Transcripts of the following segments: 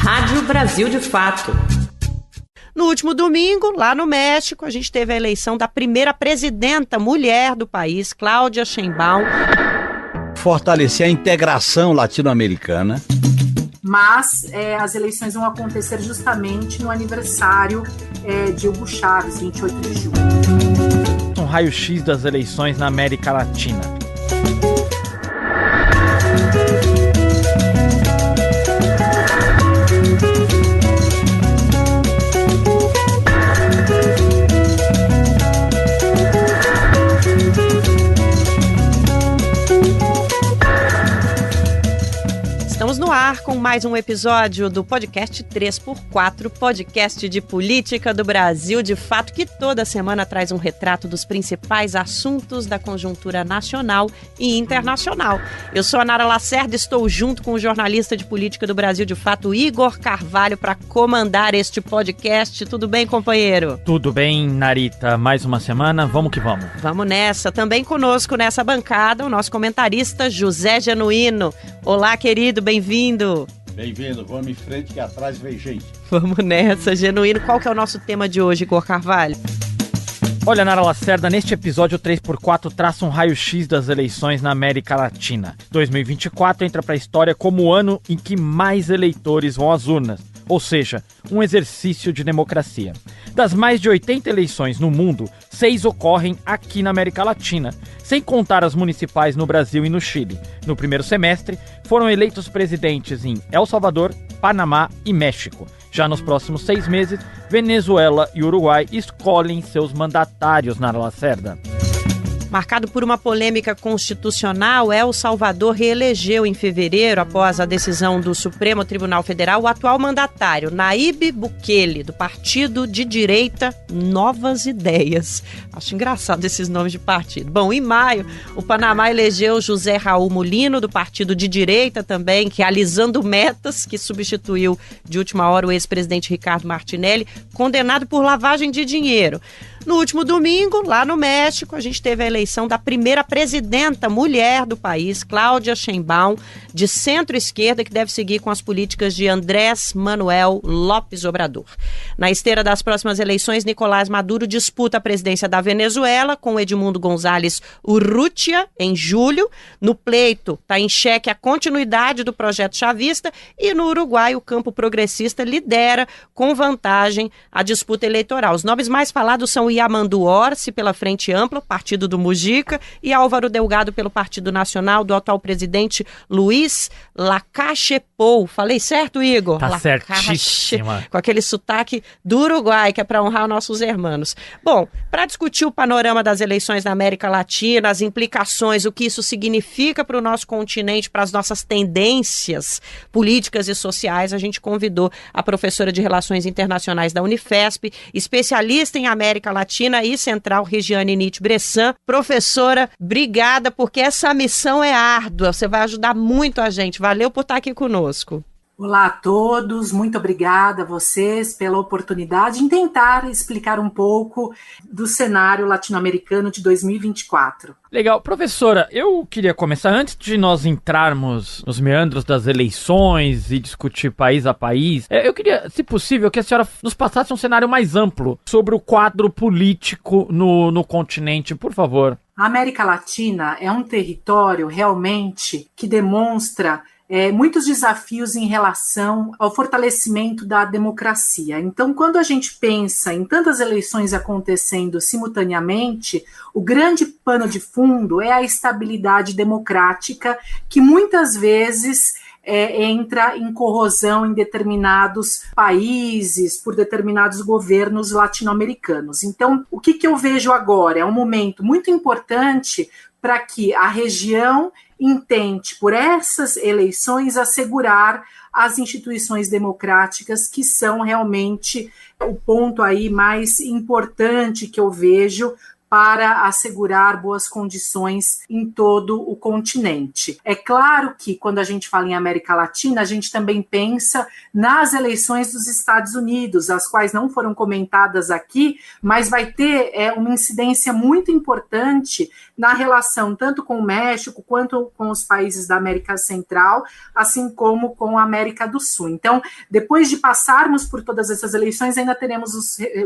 Rádio Brasil de Fato. No último domingo, lá no México, a gente teve a eleição da primeira presidenta mulher do país, Cláudia Sheinbaum. Fortalecer a integração latino-americana. Mas as eleições vão acontecer justamente no aniversário de Hugo Chávez, 28 de julho. Um raio-x das eleições na América Latina. Estamos no ar com mais um episódio do podcast 3x4, podcast de política do Brasil de Fato, que toda semana traz um retrato dos principais assuntos da conjuntura nacional e internacional. Eu sou a Nara Lacerda, estou junto com o jornalista de política do Brasil de Fato, Igor Carvalho, para comandar este podcast. Tudo bem, companheiro? Tudo bem, Narita. Mais uma semana, vamos que vamos. Vamos nessa. Também conosco nessa bancada o nosso comentarista José Genuíno. Olá, querido, bem-vindo. Bem-vindo, vamos em frente que atrás vem gente. Vamos nessa, Genuíno. Qual que é o nosso tema de hoje, Igor Carvalho? Olha, Nara Lacerda, neste episódio 3x4 traça um raio-x das eleições na América Latina. 2024 entra para a história como o ano em que mais eleitores vão às urnas, ou seja, um exercício de democracia. Das mais de 80 eleições no mundo, 6 ocorrem aqui na América Latina, sem contar as municipais no Brasil e no Chile. No primeiro semestre, foram eleitos presidentes em El Salvador, Panamá e México. Já nos próximos 6 meses, Venezuela e Uruguai escolhem seus mandatários, Nara Lacerda. Marcado por uma polêmica constitucional, El Salvador reelegeu em fevereiro, após a decisão do Supremo Tribunal Federal, o atual mandatário, Nayib Bukele, do partido de direita Novas Ideias. Acho engraçado esses nomes de partido. Bom, em maio, o Panamá elegeu José Raul Mulino, do partido de direita também, que é Alisando Metas, que substituiu de última hora o ex-presidente Ricardo Martinelli, condenado por lavagem de dinheiro. No último domingo, lá no México, a gente teve a eleição da primeira presidenta mulher do país, Cláudia Sheinbaum, de centro-esquerda, que deve seguir com as políticas de Andrés Manuel López Obrador. Na esteira das próximas eleições, Nicolás Maduro disputa a presidência da Venezuela com Edmundo González Urrutia, em julho. No pleito, está em xeque a continuidade do projeto chavista, e no Uruguai, o campo progressista lidera com vantagem a disputa eleitoral. Os nomes mais falados são Yamandu Orsi, pela Frente Ampla, partido do Mujica, e Álvaro Delgado, pelo Partido Nacional, do atual presidente Luiz Lacalle Pou. Falei certo, Igor? Tá certíssima. Com aquele sotaque do Uruguai, que é para honrar nossos irmãos. Bom, para discutir o panorama das eleições na América Latina, as implicações, o que isso significa para o nosso continente, para as nossas tendências políticas e sociais, a gente convidou a professora de Relações Internacionais da Unifesp, especialista em América Latina e Central, Regiane Nietzsche Bressan. Professora, obrigada, porque essa missão é árdua, você vai ajudar muito a gente. Valeu por estar aqui conosco. Olá a todos, muito obrigada a vocês pela oportunidade em tentar explicar um pouco do cenário latino-americano de 2024. Legal. Professora, eu queria começar, antes de nós entrarmos nos meandros das eleições e discutir país a país, eu queria, se possível, que a senhora nos passasse um cenário mais amplo sobre o quadro político no continente, por favor. A América Latina é um território realmente que demonstra muitos desafios em relação ao fortalecimento da democracia. Então, quando a gente pensa em tantas eleições acontecendo simultaneamente, o grande pano de fundo é a estabilidade democrática, que muitas vezes entra em corrosão em determinados países, por determinados governos latino-americanos. Então, o que eu vejo agora? É um momento muito importante para que a região intente, por essas eleições, assegurar as instituições democráticas, que são realmente o ponto aí mais importante que eu vejo para assegurar boas condições em todo o continente. É claro que, quando a gente fala em América Latina, a gente também pensa nas eleições dos Estados Unidos, as quais não foram comentadas aqui, mas vai ter uma incidência muito importante na relação tanto com o México quanto com os países da América Central, assim como com a América do Sul. Então, depois de passarmos por todas essas eleições, ainda teremos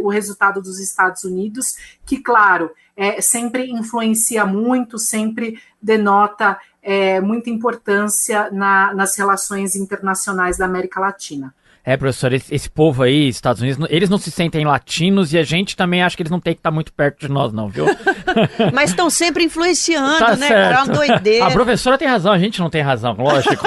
o resultado dos Estados Unidos, que, claro, sempre influencia muito, sempre denota muita importância nas relações internacionais da América Latina. Professor, esse povo aí, Estados Unidos, eles não se sentem latinos e a gente também acha que eles não tem que estar muito perto de nós, não, viu? Mas estão sempre influenciando, tá, né? certo. É uma doideira. A professora tem razão, a gente não tem razão, lógico.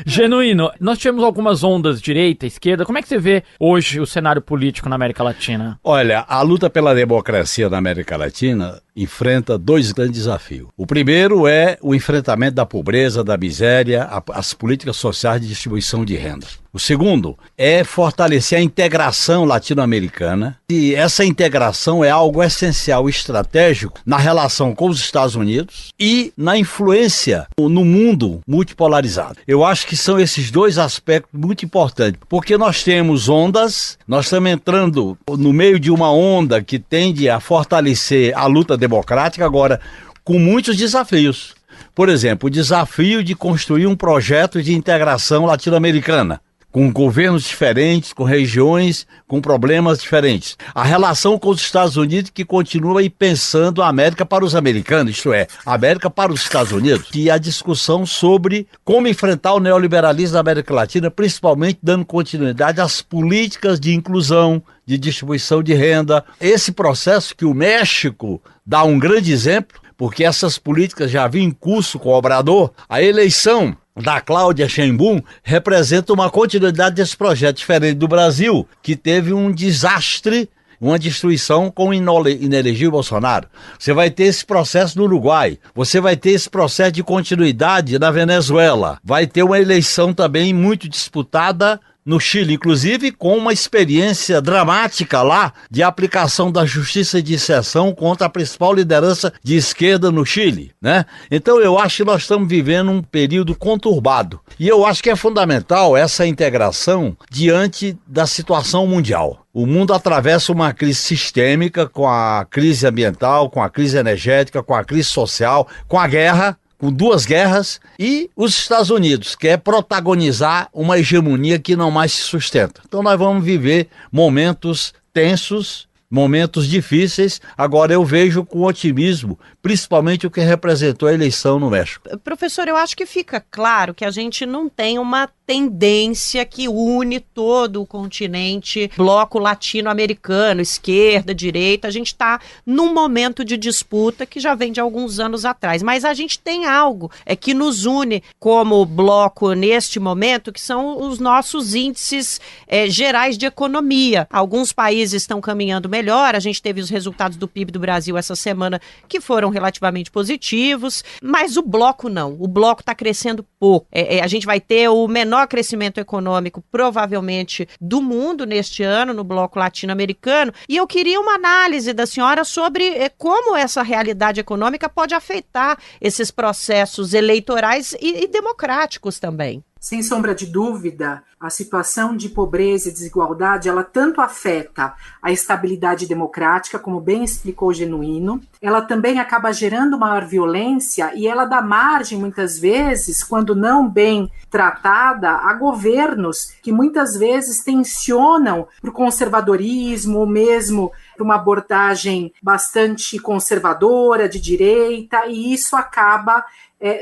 Genuíno, nós tivemos algumas ondas direita, esquerda. Como é que você vê hoje o cenário político na América Latina? Olha, a luta pela democracia na América Latina enfrenta dois grandes desafios. O primeiro é o enfrentamento da pobreza, da miséria, as políticas sociais de distribuição de renda. O segundo é fortalecer a integração latino-americana, e essa integração é algo essencial e estratégico na relação com os Estados Unidos e na influência no mundo multipolarizado. Eu acho que são esses dois aspectos muito importantes, porque nós temos ondas, nós estamos entrando no meio de uma onda que tende a fortalecer a luta democrática, agora com muitos desafios. Por exemplo, o desafio de construir um projeto de integração latino-americana, com governos diferentes, com regiões, com problemas diferentes. A relação com os Estados Unidos, que continua aí pensando a América para os americanos, isto é, a América para os Estados Unidos. E a discussão sobre como enfrentar o neoliberalismo da América Latina, principalmente dando continuidade às políticas de inclusão, de distribuição de renda. Esse processo que o México dá um grande exemplo, porque essas políticas já vinham em curso com o Obrador, a eleição da Cláudia Sheinbaum representa uma continuidade desse projeto, diferente do Brasil, que teve um desastre, uma destruição com o inelegível Bolsonaro. Você vai ter esse processo no Uruguai, você vai ter esse processo de continuidade na Venezuela, vai ter uma eleição também muito disputada no Chile, inclusive com uma experiência dramática lá de aplicação da justiça de exceção contra a principal liderança de esquerda no Chile, né? Então eu acho que nós estamos vivendo um período conturbado e eu acho que é fundamental essa integração diante da situação mundial. O mundo atravessa uma crise sistêmica, com a crise ambiental, com a crise energética, com a crise social, com a guerra, com duas guerras, e os Estados Unidos quer protagonizar uma hegemonia que não mais se sustenta. Então nós vamos viver momentos tensos, momentos difíceis. Agora eu vejo com otimismo, principalmente o que representou a eleição no México. Professor, eu acho que fica claro que a gente não tem uma tendência que une todo o continente, bloco latino-americano, esquerda, direita. A gente está num momento de disputa que já vem de alguns anos atrás, mas a gente tem algo que nos une como bloco neste momento, que são os nossos índices gerais de economia. Alguns países estão caminhando melhor, a gente teve os resultados do PIB do Brasil essa semana que foram relativamente positivos, mas o bloco não. O bloco está crescendo pouco. A gente vai ter o menor crescimento econômico, provavelmente, do mundo neste ano, no bloco latino-americano, e eu queria uma análise da senhora sobre como essa realidade econômica pode afetar esses processos eleitorais e democráticos também. Sem sombra de dúvida, a situação de pobreza e desigualdade, ela tanto afeta a estabilidade democrática, como bem explicou o Genuíno, ela também acaba gerando maior violência e ela dá margem, muitas vezes, quando não bem tratada, a governos que muitas vezes tensionam para o conservadorismo ou mesmo para uma abordagem bastante conservadora, de direita, e isso acaba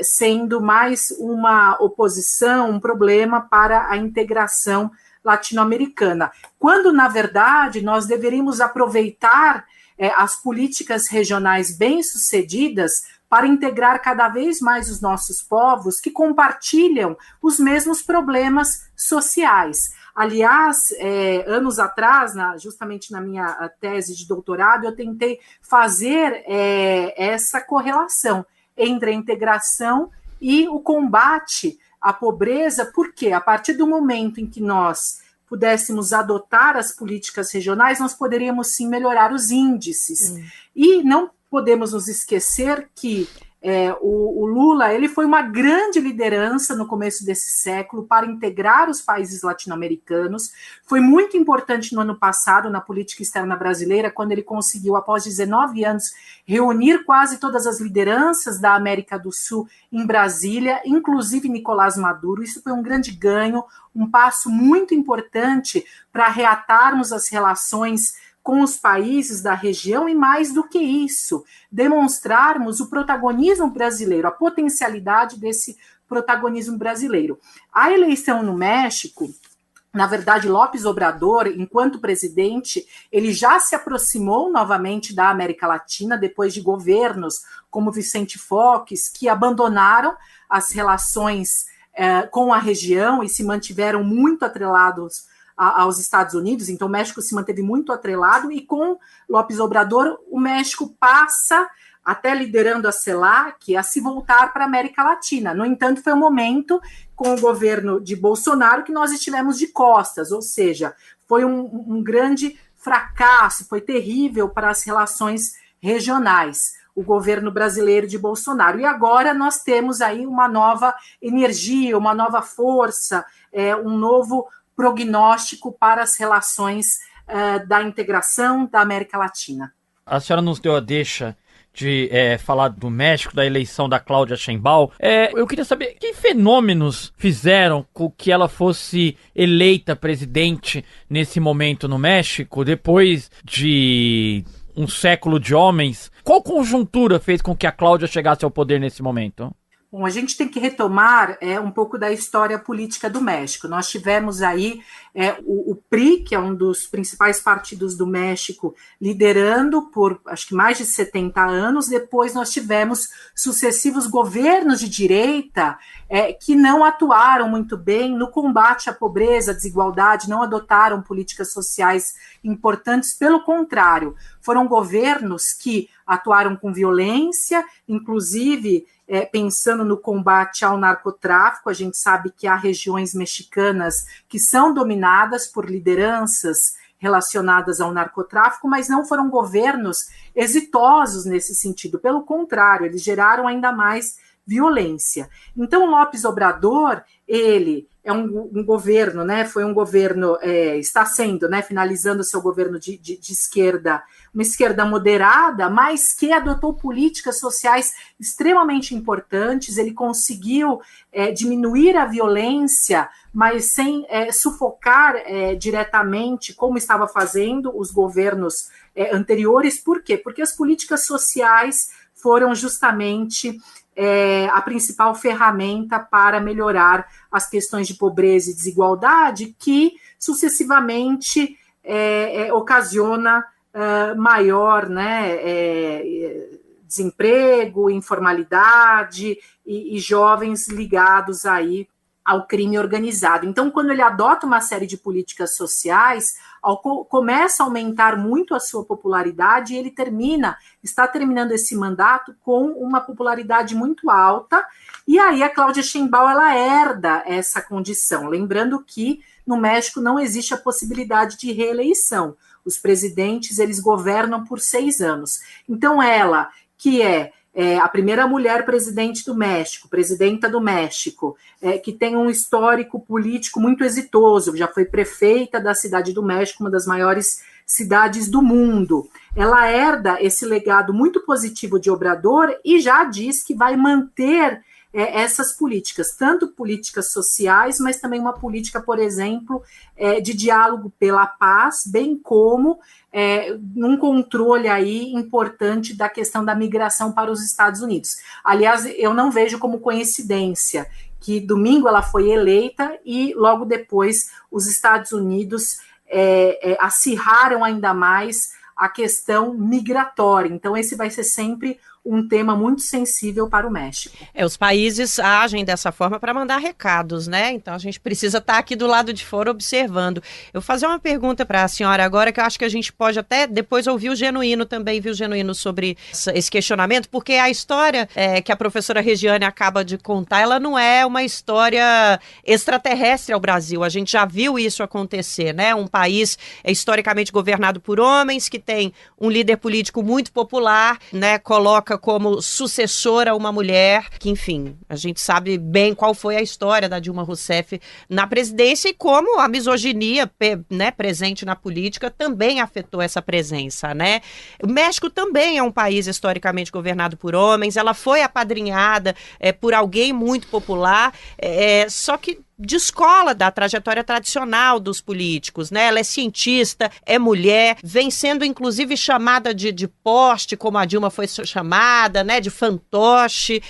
sendo mais uma oposição, um problema para a integração latino-americana. Quando, na verdade, nós deveríamos aproveitar as políticas regionais bem-sucedidas para integrar cada vez mais os nossos povos que compartilham os mesmos problemas sociais. Aliás, anos atrás, justamente na minha tese de doutorado, eu tentei fazer essa correlação entre a integração e o combate à pobreza, porque a partir do momento em que nós pudéssemos adotar as políticas regionais, nós poderíamos sim melhorar os índices. E não podemos nos esquecer que o Lula ele foi uma grande liderança no começo desse século para integrar os países latino-americanos. Foi muito importante no ano passado na política externa brasileira, quando ele conseguiu, após 19 anos, reunir quase todas as lideranças da América do Sul em Brasília, inclusive Nicolás Maduro. Isso foi um grande ganho, um passo muito importante para reatarmos as relações com os países da região e, mais do que isso, demonstrarmos o protagonismo brasileiro, a potencialidade desse protagonismo brasileiro. A eleição no México, na verdade, López Obrador, enquanto presidente, ele já se aproximou novamente da América Latina, depois de governos como Vicente Fox, que abandonaram as relações com a região e se mantiveram muito atrelados aos Estados Unidos. Então o México se manteve muito atrelado, e com López Obrador o México passa, até liderando a CELAC, a se voltar para a América Latina. No entanto, foi um momento com o governo de Bolsonaro que nós estivemos de costas, ou seja, foi um grande fracasso, foi terrível para as relações regionais, o governo brasileiro de Bolsonaro. E agora nós temos aí uma nova energia, uma nova força, um novo prognóstico para as relações da integração da América Latina. A senhora nos deu a deixa de falar do México, da eleição da Cláudia Sheinbaum. Eu queria saber que fenômenos fizeram com que ela fosse eleita presidente nesse momento no México, depois de um século de homens. Qual conjuntura fez com que a Cláudia chegasse ao poder nesse momento? Bom, a gente tem que retomar um pouco da história política do México. Nós tivemos aí o PRI, que é um dos principais partidos do México, liderando por, acho que mais de 70 anos. Depois nós tivemos sucessivos governos de direita que não atuaram muito bem no combate à pobreza, à desigualdade, não adotaram políticas sociais importantes. Pelo contrário, foram governos que atuaram com violência, inclusive pensando no combate ao narcotráfico. A gente sabe que há regiões mexicanas que são dominadas por lideranças relacionadas ao narcotráfico, mas não foram governos exitosos nesse sentido. Pelo contrário, eles geraram ainda mais violência. Então, López Obrador, ele é um governo, foi um governo, está sendo, finalizando o seu governo de esquerda, uma esquerda moderada, mas que adotou políticas sociais extremamente importantes. Ele conseguiu diminuir a violência, mas sem sufocar diretamente, como estava fazendo os governos anteriores. Por quê? Porque as políticas sociais foram justamente a principal ferramenta para melhorar as questões de pobreza e desigualdade, que sucessivamente ocasiona maior desemprego, informalidade e jovens ligados aí ao crime organizado. Então, quando ele adota uma série de políticas sociais, começa a aumentar muito a sua popularidade, e ele está terminando esse mandato com uma popularidade muito alta, e aí a Cláudia Sheinbaum, ela herda essa condição. Lembrando que no México não existe a possibilidade de reeleição. Os presidentes, eles governam por 6 anos. Então, ela, que é a primeira mulher presidente do México, presidenta do México, que tem um histórico político muito exitoso, já foi prefeita da Cidade do México, uma das maiores cidades do mundo. Ela herda esse legado muito positivo de Obrador e já diz que vai manter essas políticas, tanto políticas sociais, mas também uma política, por exemplo, de diálogo pela paz, bem como num controle aí importante da questão da migração para os Estados Unidos. Aliás, eu não vejo como coincidência que domingo ela foi eleita e logo depois os Estados Unidos acirraram ainda mais a questão migratória. Então, esse vai ser sempre um tema muito sensível para o México. Os países agem dessa forma para mandar recados, né? Então a gente precisa estar aqui do lado de fora observando. Eu vou fazer uma pergunta para a senhora agora, que eu acho que a gente pode até depois ouvir o Genuíno também, viu, Genuíno, sobre esse questionamento, porque a história que a professora Regiane acaba de contar, ela não é uma história extraterrestre ao Brasil. A gente já viu isso acontecer, né? Um país historicamente governado por homens, que tem um líder político muito popular, né? Coloca como sucessora uma mulher, que, enfim, a gente sabe bem qual foi a história da Dilma Rousseff na presidência e como a misoginia, né, presente na política também afetou essa presença, né? O México também é um país historicamente governado por homens, ela foi apadrinhada por alguém muito popular, só que descola da trajetória tradicional dos políticos, né? Ela é cientista, é mulher, vem sendo inclusive chamada de poste, como a Dilma foi chamada, né? De fantoche.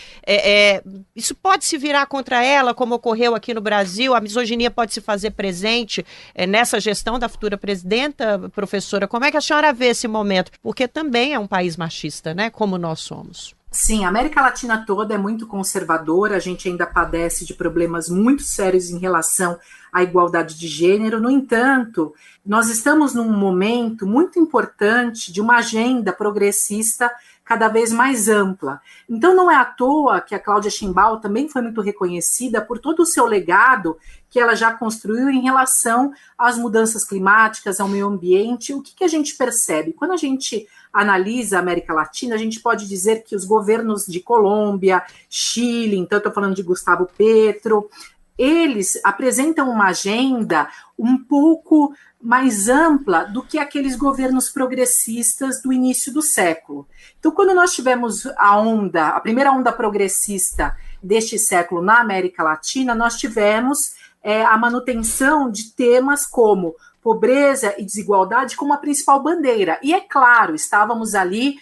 Isso pode se virar contra ela, como ocorreu aqui no Brasil? A misoginia pode se fazer presente nessa gestão da futura presidenta, professora? Como é que a senhora vê esse momento? Porque também é um país machista, né? Como nós somos. Sim, a América Latina toda é muito conservadora, a gente ainda padece de problemas muito sérios em relação à igualdade de gênero. No entanto, nós estamos num momento muito importante de uma agenda progressista cada vez mais ampla. Então não é à toa que a Cláudia Sheinbaum também foi muito reconhecida por todo o seu legado que ela já construiu em relação às mudanças climáticas, ao meio ambiente. O que a gente percebe? Quando a gente analisa a América Latina, a gente pode dizer que os governos de Colômbia, Chile, então eu estou falando de Gustavo Petro, eles apresentam uma agenda um pouco mais ampla do que aqueles governos progressistas do início do século. Então, quando nós tivemos a primeira onda progressista deste século na América Latina, nós tivemos a manutenção de temas como pobreza e desigualdade como a principal bandeira. E é claro, estávamos ali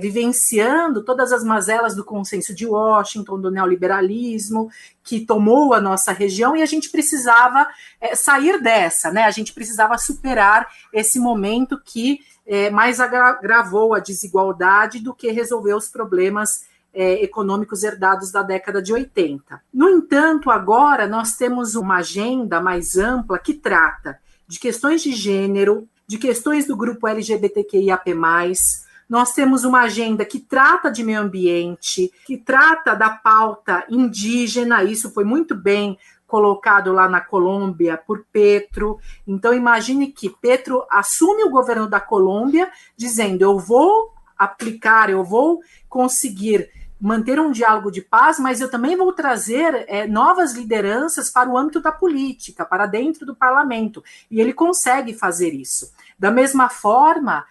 vivenciando todas as mazelas do consenso de Washington, do neoliberalismo, que tomou a nossa região, e a gente precisava sair dessa, né? A gente precisava superar esse momento que mais agravou a desigualdade do que resolveu os problemas econômicos herdados da década de 80. No entanto, agora nós temos uma agenda mais ampla que trata de questões de gênero, de questões do grupo LGBTQIAP+, nós temos uma agenda que trata de meio ambiente, que trata da pauta indígena, isso foi muito bem colocado lá na Colômbia por Petro. Então imagine que Petro assume o governo da Colômbia dizendo: eu vou aplicar, eu vou conseguir manter um diálogo de paz, mas eu também vou trazer novas lideranças para o âmbito da política, para dentro do parlamento. E ele consegue fazer isso. Da mesma forma,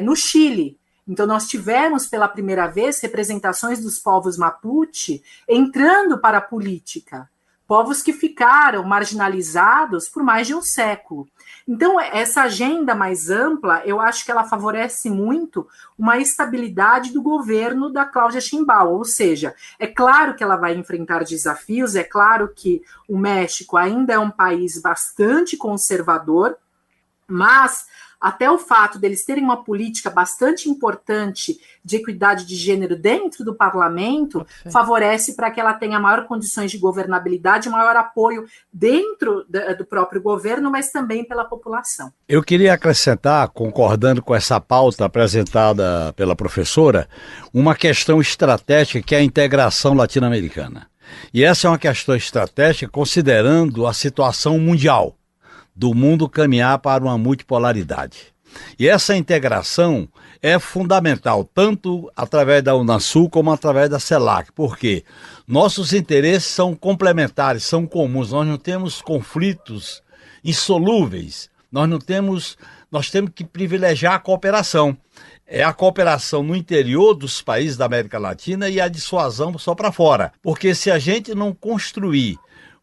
no Chile. Então, nós tivemos pela primeira vez representações dos povos Mapuche entrando para a política. Povos que ficaram marginalizados por mais de um século. Então, essa agenda mais ampla, eu acho que ela favorece muito uma estabilidade do governo da Cláudia Sheinbaum, ou seja, é claro que ela vai enfrentar desafios, é claro que o México ainda é um país bastante conservador, mas até o fato deles terem uma política bastante importante de equidade de gênero dentro do parlamento favorece para que ela tenha maior condições de governabilidade, maior apoio dentro do próprio governo, mas também pela população. Eu queria acrescentar, concordando com essa pauta apresentada pela professora, uma questão estratégica que é a integração latino-americana. E essa é uma questão estratégica considerando a situação mundial, do mundo caminhar para uma multipolaridade. E essa integração é fundamental, tanto através da Unasul como através da CELAC, porque nossos interesses são complementares, são comuns, nós não temos conflitos insolúveis, nós temos que privilegiar a cooperação. É a cooperação no interior dos países da América Latina e a dissuasão só para fora. Porque se a gente não construir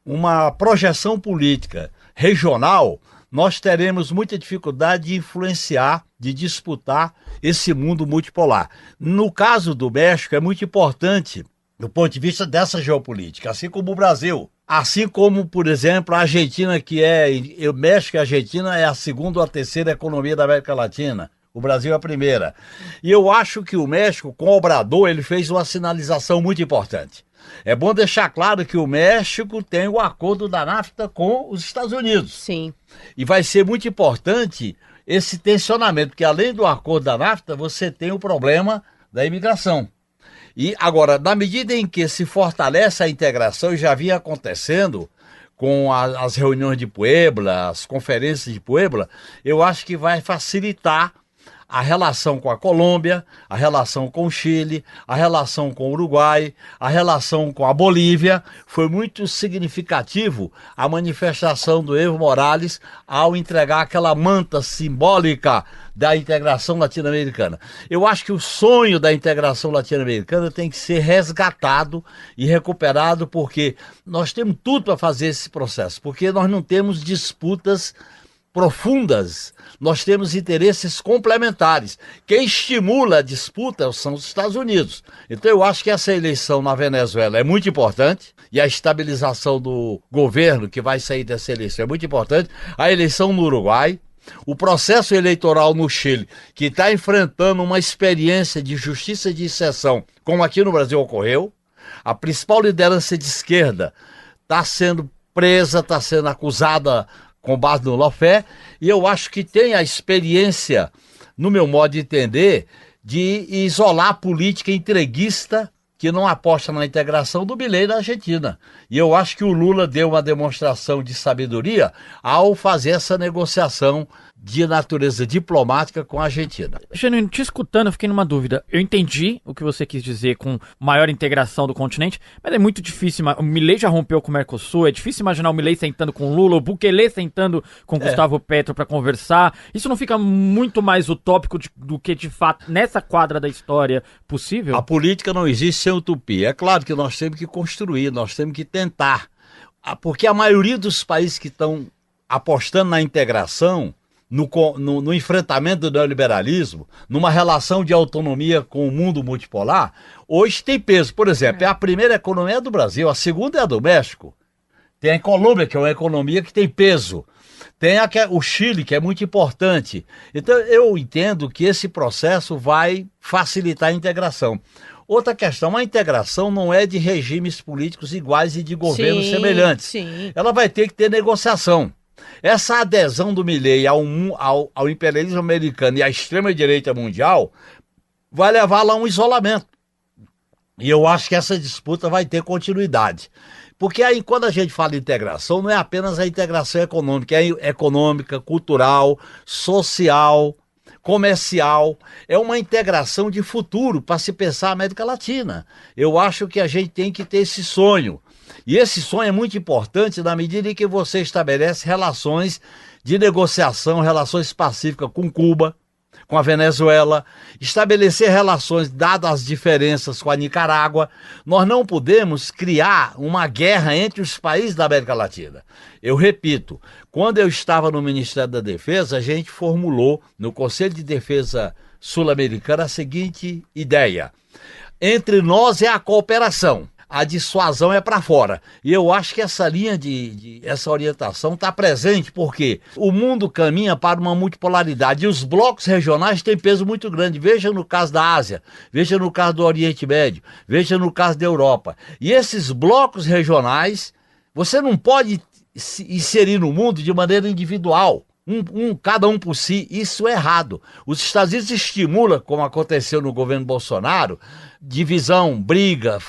uma projeção política regional, nós teremos muita dificuldade de influenciar, de disputar esse mundo multipolar. No caso do México, é muito importante do ponto de vista dessa geopolítica, assim como o Brasil. Assim como, por exemplo, a Argentina, o México e a Argentina é a segunda ou a terceira economia da América Latina. O Brasil é a primeira. E eu acho que o México, com o Obrador, ele fez uma sinalização muito importante. É bom deixar claro que o México tem o acordo da NAFTA com os Estados Unidos. Sim. E vai ser muito importante esse tensionamento, porque além do acordo da NAFTA, você tem o problema da imigração. E agora, na medida em que se fortalece a integração, já vinha acontecendo com as reuniões de Puebla, as conferências de Puebla, eu acho que vai facilitar a relação com a Colômbia, a relação com o Chile, a relação com o Uruguai, a relação com a Bolívia. Foi muito significativo a manifestação do Evo Morales ao entregar aquela manta simbólica da integração latino-americana. Eu acho que o sonho da integração latino-americana tem que ser resgatado e recuperado, porque nós temos tudo para fazer esse processo, porque nós não temos disputas profundas, nós temos interesses complementares. Quem estimula a disputa são os Estados Unidos. Então eu acho que essa eleição na Venezuela é muito importante, e a estabilização do governo que vai sair dessa eleição é muito importante. A eleição no Uruguai, o processo eleitoral no Chile, que está enfrentando uma experiência de justiça de exceção, como aqui no Brasil ocorreu. A principal liderança de esquerda está sendo presa, está sendo acusada com base no lawfare, e eu acho que tem a experiência, no meu modo de entender, de isolar a política entreguista que não aposta na integração do Milei na Argentina. E eu acho que o Lula deu uma demonstração de sabedoria ao fazer essa negociação de natureza diplomática com a Argentina. Genuíno, te escutando, eu fiquei numa dúvida. Eu entendi o que você quis dizer com maior integração do continente, mas é muito difícil. O Milei já rompeu com o Mercosul, é difícil imaginar o Milei sentando com o Lula, o Bukele sentando com o Gustavo Petro para conversar. Isso não fica muito mais utópico do que, de fato, nessa quadra da história possível? A política não existe sem utopia. É claro que nós temos que construir, nós temos que tentar. Porque a maioria dos países que estão apostando na integração, no enfrentamento do neoliberalismo, numa relação de autonomia com o mundo multipolar, hoje tem peso. Por exemplo, é a primeira economia do Brasil, a segunda é a do México. Tem a Colômbia, que é uma economia que tem peso. Tem o Chile, que é muito importante. Então, eu entendo que esse processo vai facilitar a integração. Outra questão, a integração não é de regimes políticos iguais e de governos semelhantes. Sim. Ela vai ter que ter negociação. Essa adesão do Milei ao imperialismo americano e à extrema-direita mundial vai levar lá a um isolamento. E eu acho que essa disputa vai ter continuidade. Porque aí, quando a gente fala de integração, não é apenas a integração econômica, é econômica, cultural, social, comercial. É uma integração de futuro para se pensar a América Latina. Eu acho que a gente tem que ter esse sonho. E esse sonho é muito importante na medida em que você estabelece relações de negociação, relações pacíficas com Cuba, com a Venezuela, estabelecer relações, dadas as diferenças, com a Nicarágua. Nós não podemos criar uma guerra entre os países da América Latina. Eu repito, quando eu estava no Ministério da Defesa, a gente formulou no Conselho de Defesa Sul-Americano a seguinte ideia: entre nós é a cooperação. A dissuasão é para fora. E eu acho que essa linha essa orientação está presente, porque o mundo caminha para uma multipolaridade e os blocos regionais têm peso muito grande. Veja no caso da Ásia, veja no caso do Oriente Médio, veja no caso da Europa. E esses blocos regionais, você não pode se inserir no mundo de maneira individual. Cada um por si, isso é errado. Os Estados Unidos estimulam, como aconteceu no governo Bolsonaro, divisão, briga,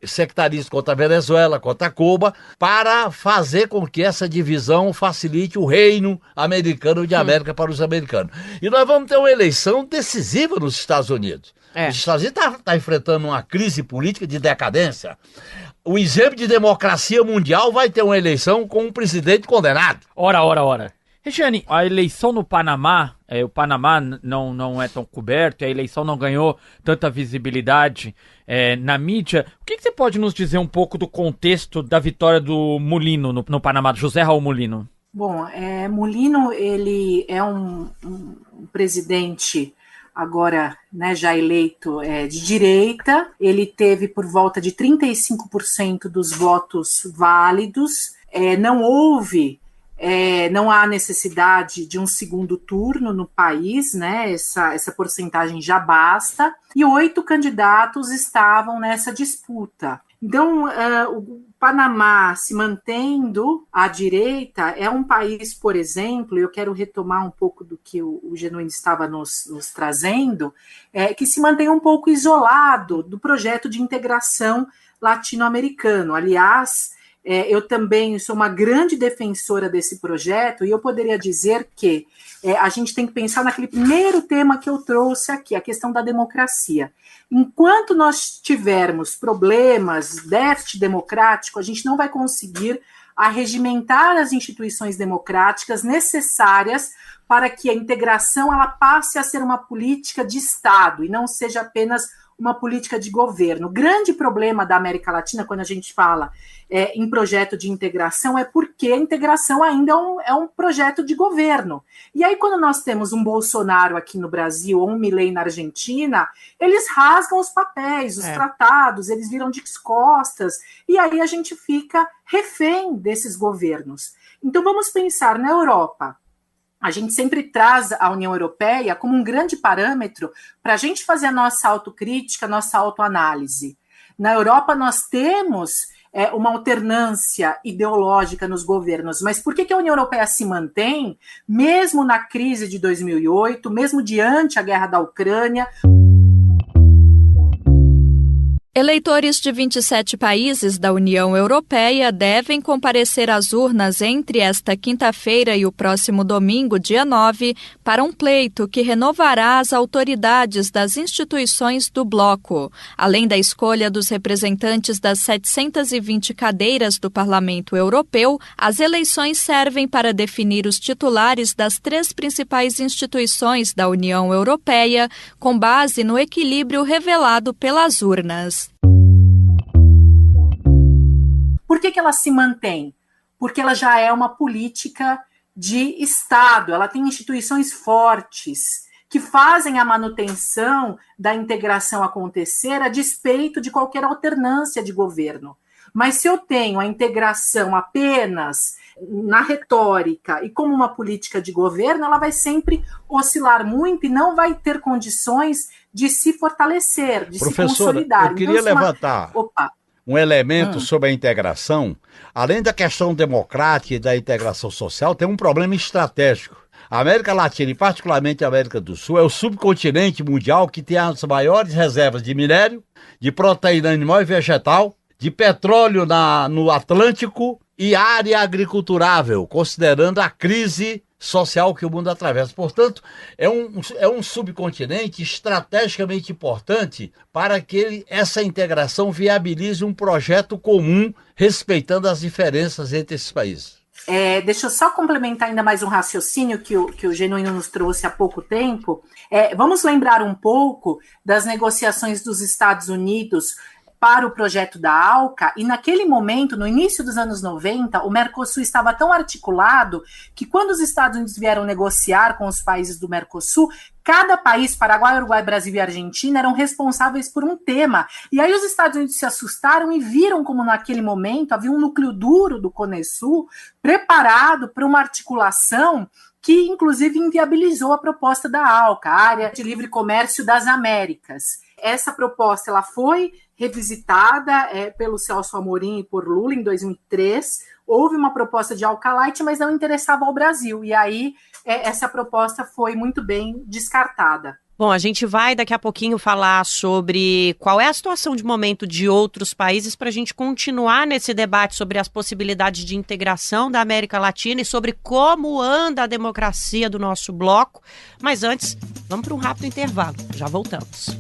sectarismo contra a Venezuela, contra Cuba, para fazer com que essa divisão facilite o reino americano de América para os americanos. E nós vamos ter uma eleição decisiva nos Estados Unidos. Os Estados Unidos está enfrentando uma crise política de decadência. O exemplo de democracia mundial vai ter uma eleição com um presidente condenado. Ora. Regiane, a eleição no Panamá, o Panamá não é tão coberto, a eleição não ganhou tanta visibilidade na mídia. O que você pode nos dizer um pouco do contexto da vitória do Mulino no Panamá, do José Raul Mulino? Bom, Mulino, ele é um presidente agora, né, já eleito de direita. Ele teve por volta de 35% dos votos válidos. Não houve não há necessidade de um segundo turno no país, né? Essa porcentagem já basta. E 8 candidatos estavam nessa disputa. Então, o Panamá se mantendo à direita é um país, por exemplo, eu quero retomar um pouco do que o Genuíno estava nos trazendo, que se mantém um pouco isolado do projeto de integração latino-americano. Aliás, eu também sou uma grande defensora desse projeto e eu poderia dizer que a gente tem que pensar naquele primeiro tema que eu trouxe aqui, a questão da democracia. Enquanto nós tivermos problemas, déficit democrático, a gente não vai conseguir arregimentar as instituições democráticas necessárias para que a integração ela passe a ser uma política de Estado e não seja apenas uma política de governo. O grande problema da América Latina, quando a gente fala em projeto de integração, é porque a integração ainda é um projeto de governo. E aí, quando nós temos um Bolsonaro aqui no Brasil ou um Milei na Argentina, eles rasgam os papéis, os tratados, eles viram de costas, e aí a gente fica refém desses governos. Então, vamos pensar na Europa. A gente sempre traz a União Europeia como um grande parâmetro para a gente fazer a nossa autocrítica, a nossa autoanálise. Na Europa, nós temos uma alternância ideológica nos governos, mas por que a União Europeia se mantém, mesmo na crise de 2008, mesmo diante a guerra da Ucrânia? Eleitores de 27 países da União Europeia devem comparecer às urnas entre esta quinta-feira e o próximo domingo, dia 9, para um pleito que renovará as autoridades das instituições do bloco. Além da escolha dos representantes das 720 cadeiras do Parlamento Europeu, as eleições servem para definir os titulares das 3 principais instituições da União Europeia, com base no equilíbrio revelado pelas urnas. Por que ela se mantém? Porque ela já é uma política de Estado, ela tem instituições fortes que fazem a manutenção da integração acontecer a despeito de qualquer alternância de governo. Mas se eu tenho a integração apenas na retórica e como uma política de governo, ela vai sempre oscilar muito e não vai ter condições de se fortalecer, de se consolidar. Eu queria levantar um elemento sobre a integração. Além da questão democrática e da integração social, tem um problema estratégico. A América Latina, e particularmente a América do Sul, é o subcontinente mundial que tem as maiores reservas de minério, de proteína animal e vegetal, de petróleo no Atlântico e área agriculturável, considerando a crise social que o mundo atravessa. Portanto, é um subcontinente estrategicamente importante para que essa integração viabilize um projeto comum, respeitando as diferenças entre esses países. Deixa eu só complementar ainda mais um raciocínio que o Genuíno nos trouxe há pouco tempo. Vamos lembrar um pouco das negociações dos Estados Unidos para o projeto da ALCA, e naquele momento, no início dos anos 90, o Mercosul estava tão articulado que quando os Estados Unidos vieram negociar com os países do Mercosul, cada país, Paraguai, Uruguai, Brasil e Argentina, eram responsáveis por um tema. E aí os Estados Unidos se assustaram e viram como naquele momento havia um núcleo duro do Conesul preparado para uma articulação que inclusive inviabilizou a proposta da ALCA, a Área de Livre Comércio das Américas. Essa proposta ela foi revisitada pelo Celso Amorim e por Lula em 2003. Houve uma proposta de ALCA Light, mas não interessava ao Brasil. E aí essa proposta foi muito bem descartada. Bom, a gente vai daqui a pouquinho falar sobre qual é a situação de momento de outros países para a gente continuar nesse debate sobre as possibilidades de integração da América Latina e sobre como anda a democracia do nosso bloco. Mas antes, vamos para um rápido intervalo. Já voltamos.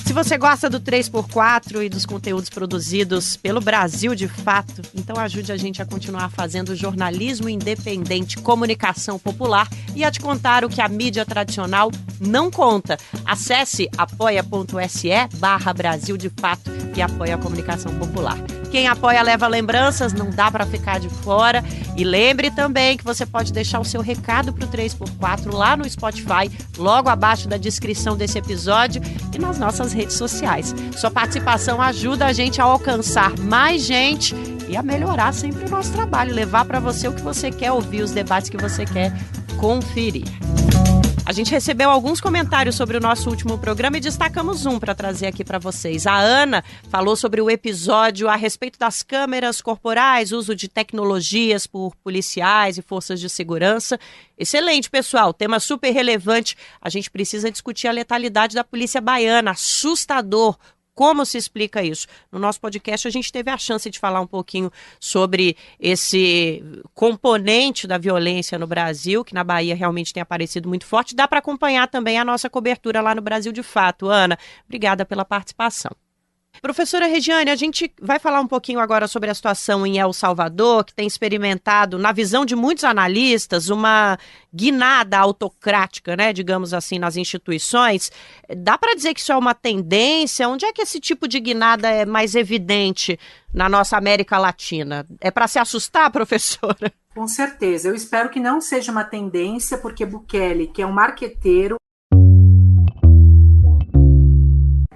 Se você gosta do 3x4 e dos conteúdos produzidos pelo Brasil de Fato, então ajude a gente a continuar fazendo jornalismo independente, comunicação popular e a te contar o que a mídia tradicional não conta. Acesse apoia.se/Brasil de Fato e apoie a comunicação popular. Quem apoia leva lembranças, não dá para ficar de fora. E lembre também que você pode deixar o seu recado para o 3x4 lá no Spotify, logo abaixo da descrição desse episódio e nas nossas redes sociais. Sua participação ajuda a gente a alcançar mais gente e a melhorar sempre o nosso trabalho, levar para você o que você quer ouvir, os debates que você quer conferir. A gente recebeu alguns comentários sobre o nosso último programa e destacamos um para trazer aqui para vocês. A Ana falou sobre o episódio a respeito das câmeras corporais, uso de tecnologias por policiais e forças de segurança. Excelente, pessoal. Tema super relevante. A gente precisa discutir a letalidade da polícia baiana. Assustador. Como se explica isso? No nosso podcast a gente teve a chance de falar um pouquinho sobre esse componente da violência no Brasil, que na Bahia realmente tem aparecido muito forte. Dá para acompanhar também a nossa cobertura lá no Brasil de Fato. Ana, obrigada pela participação. Professora Regiane, a gente vai falar um pouquinho agora sobre a situação em El Salvador, que tem experimentado, na visão de muitos analistas, uma guinada autocrática, né, digamos assim, nas instituições. Dá para dizer que isso é uma tendência? Onde é que esse tipo de guinada é mais evidente na nossa América Latina? É para se assustar, professora? Com certeza. Eu espero que não seja uma tendência, porque Bukele, que é um marqueteiro.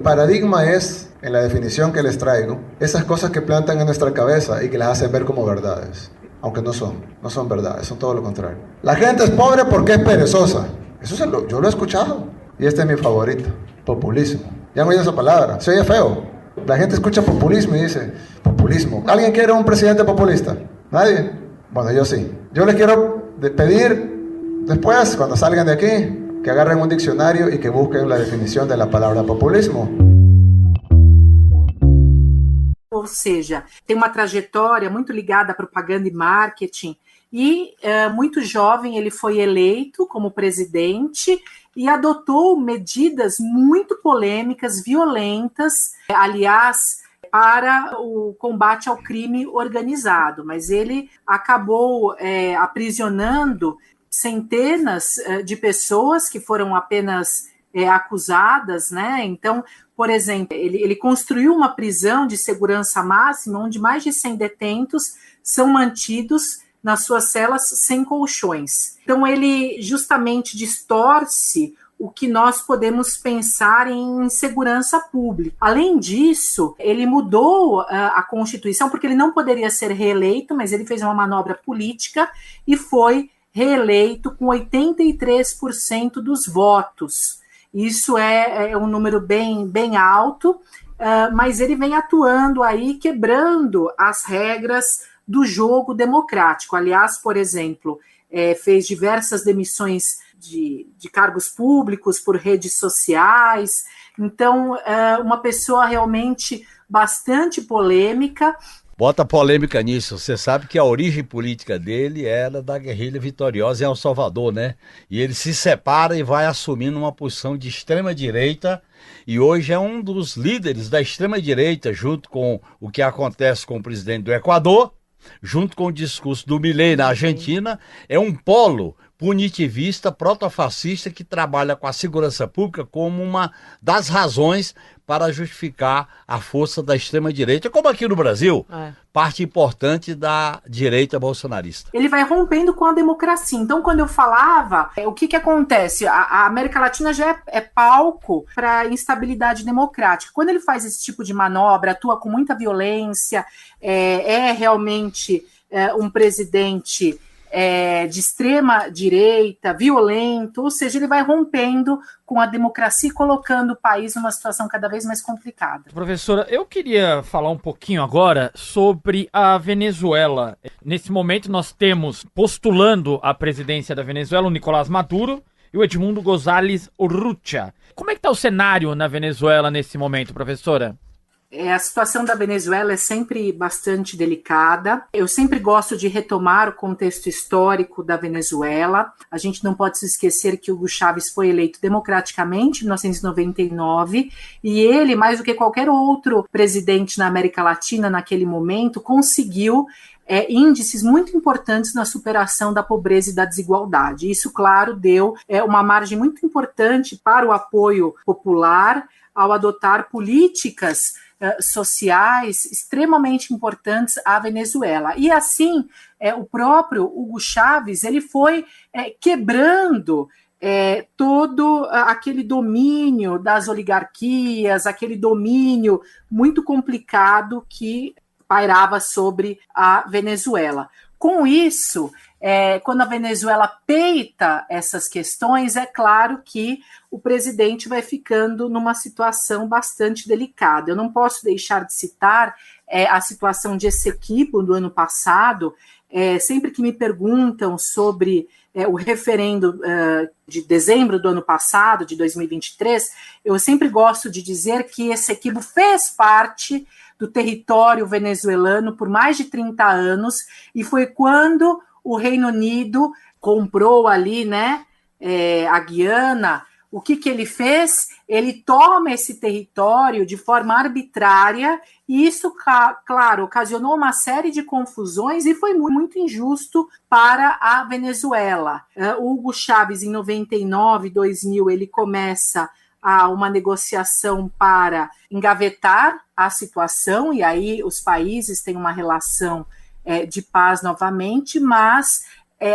Paradigma es, en la definición que les traigo, esas cosas que plantan en nuestra cabeza y que las hacen ver como verdades, aunque no son verdades, son todo lo contrario. La gente es pobre porque es perezosa. Yo lo he escuchado y este es mi favorito, populismo. ¿Ya han oído esa palabra? Se oye feo. La gente escucha populismo y dice, populismo. ¿Alguien quiere un presidente populista? ¿Nadie? Bueno, yo sí. Yo les quiero pedir después, cuando salgan de aquí, que agarren un diccionario y que busquen la definición de la palabra populismo. Ou seja, tem uma trajetória muito ligada à propaganda e marketing, e muito jovem ele foi eleito como presidente e adotou medidas muito polêmicas, violentas, aliás, para o combate ao crime organizado, mas ele acabou aprisionando centenas de pessoas que foram apenas acusadas, né? Então, por exemplo, ele construiu uma prisão de segurança máxima onde mais de 100 detentos são mantidos nas suas celas sem colchões. Então, ele justamente distorce o que nós podemos pensar em segurança pública. Além disso, ele mudou a Constituição, porque ele não poderia ser reeleito, mas ele fez uma manobra política e foi reeleito com 83% dos votos. Isso é um número bem alto, mas ele vem atuando aí, quebrando as regras do jogo democrático. Aliás, por exemplo, fez diversas demissões de cargos públicos por redes sociais. Então, uma pessoa realmente bastante polêmica. Bota polêmica nisso. Você sabe que a origem política dele era da guerrilha vitoriosa em El Salvador, né? E ele se separa e vai assumindo uma posição de extrema-direita e hoje é um dos líderes da extrema-direita, junto com o que acontece com o presidente do Equador, junto com o discurso do Milei na Argentina. É um polo punitivista, protofascista, que trabalha com a segurança pública como uma das razões para justificar a força da extrema-direita, como aqui no Brasil, parte importante da direita bolsonarista. Ele vai rompendo com a democracia. Então, quando eu falava, o que acontece? A América Latina já é palco para instabilidade democrática. Quando ele faz esse tipo de manobra, atua com muita violência, é realmente um presidente de extrema direita, violento, ou seja, ele vai rompendo com a democracia e colocando o país numa situação cada vez mais complicada. Professora, eu queria falar um pouquinho agora sobre a Venezuela. Nesse momento nós temos postulando a presidência da Venezuela o Nicolás Maduro e o Edmundo González Urrutia. Como é que está o cenário na Venezuela nesse momento, professora? A situação da Venezuela é sempre bastante delicada. Eu sempre gosto de retomar o contexto histórico da Venezuela. A gente não pode se esquecer que Hugo Chávez foi eleito democraticamente em 1999 e ele, mais do que qualquer outro presidente na América Latina naquele momento, conseguiu índices muito importantes na superação da pobreza e da desigualdade. Isso, claro, deu uma margem muito importante para o apoio popular ao adotar políticas sociais extremamente importantes à Venezuela. E assim, o próprio Hugo Chávez ele foi quebrando todo aquele domínio das oligarquias, aquele domínio muito complicado que pairava sobre a Venezuela. Com isso, quando a Venezuela peita essas questões, é claro que o presidente vai ficando numa situação bastante delicada. Eu não posso deixar de citar a situação de Essequibo do ano passado. Sempre que me perguntam sobre o referendo de dezembro do ano passado, de 2023, eu sempre gosto de dizer que Essequibo fez parte do território venezuelano por mais de 30 anos, e foi quando o Reino Unido comprou ali, né, a Guiana. O que ele fez? Ele toma esse território de forma arbitrária, e isso, claro, ocasionou uma série de confusões e foi muito injusto para a Venezuela. O Hugo Chávez, em 99, 2000, ele começa uma negociação para engavetar a situação, e aí os países têm uma relação de paz novamente, mas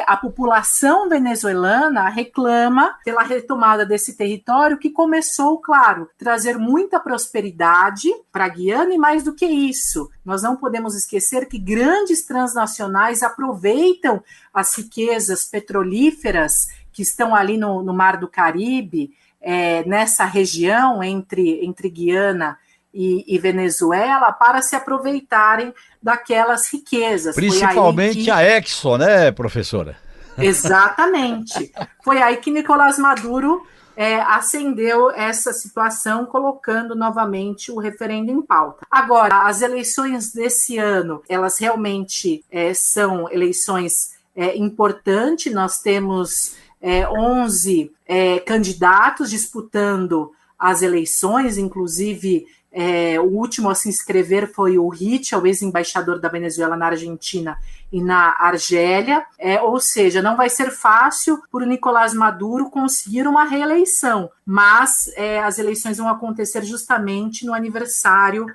a população venezuelana reclama pela retomada desse território, que começou, claro, trazer muita prosperidade para a Guiana, e mais do que isso, nós não podemos esquecer que grandes transnacionais aproveitam as riquezas petrolíferas que estão ali no Mar do Caribe, nessa região entre Guiana e Venezuela, para se aproveitarem daquelas riquezas. Principalmente a Exxon, né, professora? Exatamente. Foi aí que Nicolás Maduro acendeu essa situação, colocando novamente o referendo em pauta. Agora, as eleições desse ano, elas realmente são eleições importantes. Nós temos 11 candidatos disputando as eleições, inclusive o último a se inscrever foi o Hitch, o ex-embaixador da Venezuela na Argentina e na Argélia, ou seja, não vai ser fácil para o Nicolás Maduro conseguir uma reeleição, mas as eleições vão acontecer justamente no aniversário